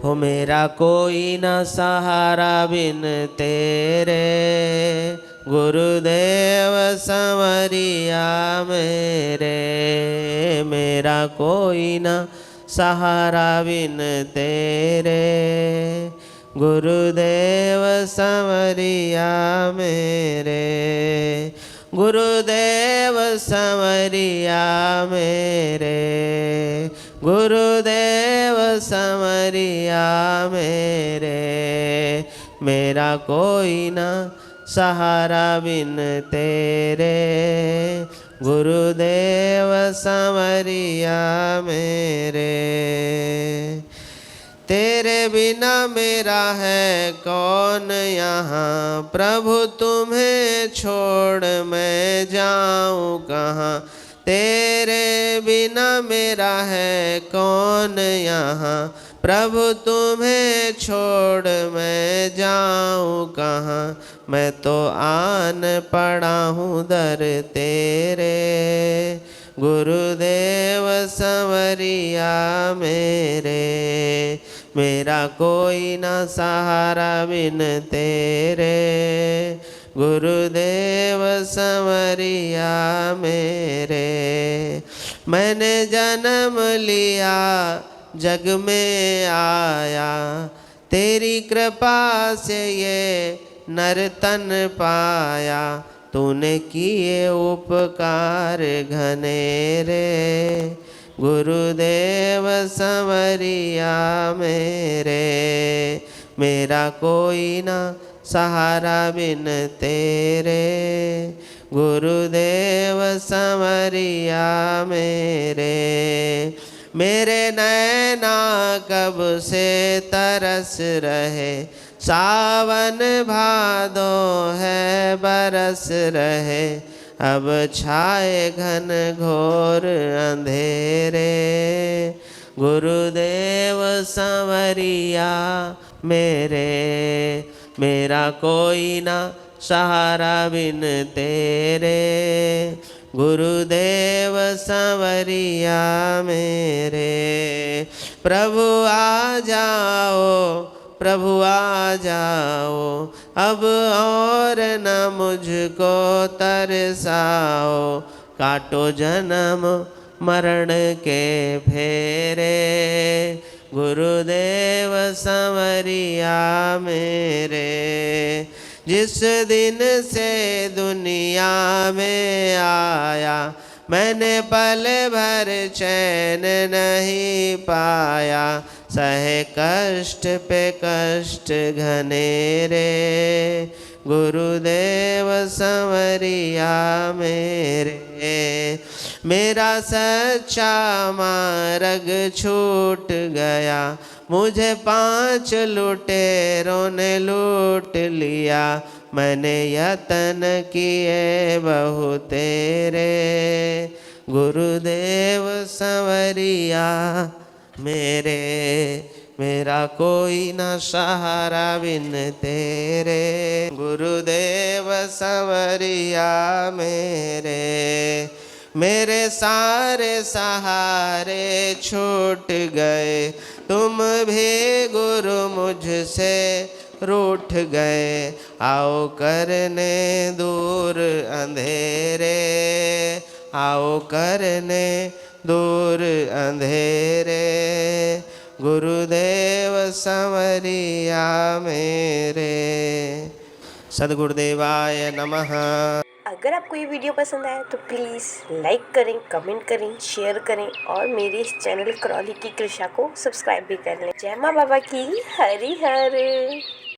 हो मेरा कोई न सहारा बिन तेरे, गुरुदेव संवरिया मेरे। मेरा कोई न सहारा बिन तेरे, गुरुदेव संवरिया मेरे। गुरुदेव संवरिया मेरे, गुरुदेव संवरिया मेरे। मेरा कोई न सहारा बिन तेरे, गुरुदेव संवरिया मेरे। तेरे बिना मेरा है कौन यहाँ, प्रभु तुम्हें छोड़ मैं जाऊँ कहाँ। तेरे बिना मेरा है कौन यहाँ, प्रभु तुम्हें छोड़ मैं जाऊँ कहाँ। मैं तो आन पड़ा हूँ दर तेरे, गुरुदेव संवरिया मेरे। मेरा कोई न सहारा बिन तेरे, गुरुदेव संवरिया मेरे। मैंने जन्म लिया जग में आया, तेरी कृपा से ये नर तन पाया। तूने किए उपकार घनेरे, गुरुदेव संवरिया मेरे। मेरा कोई न सहारा बिन तेरे, गुरुदेव संवरिया मेरे। मेरे नैना कब से तरस रहे, सावन भादो है बरस रहे। अब छाए घन घोर अंधेरे, गुरुदेव संवरिया मेरे। मेरा कोई न सहारा बिन तेरे, गुरुदेव संवरिया मेरे। प्रभु आ जाओ, प्रभु आ जाओ, अब और न मुझको तरसाओ। काटो जन्म मरण के फेरे, गुरुदेव संवरिया मेरे। जिस दिन से दुनिया में आया, मैंने पल भर चैन नहीं पाया। सहे कष्ट पे कष्ट घनेरे, गुरुदेव संवरिया मेरे। मेरा सच्चा मार्ग छूट गया, मुझे 5 लुटेरों ने लूट लिया। मैंने यत्न किए बहु तेरे, गुरुदेव संवरिया मेरे। मेरा कोई न सहारा बिन तेरे, गुरुदेव संवरिया मेरे। मेरे सारे सहारे छूट गए, तुम भी गुरु मुझसे रूठ गए। आओ करने दूर अंधेरे, आओ करने दूर अंधेरे, गुरुदेव संवरिया मेरे। सद्गुरुदेवाय नमः। अगर आपको ये वीडियो पसंद आया तो प्लीज़ लाइक करें, कमेंट करें, शेयर करें और मेरे इस चैनल क्रॉली की कृषा को सब्सक्राइब भी कर लें। जय माँ बाबा की हरि हर।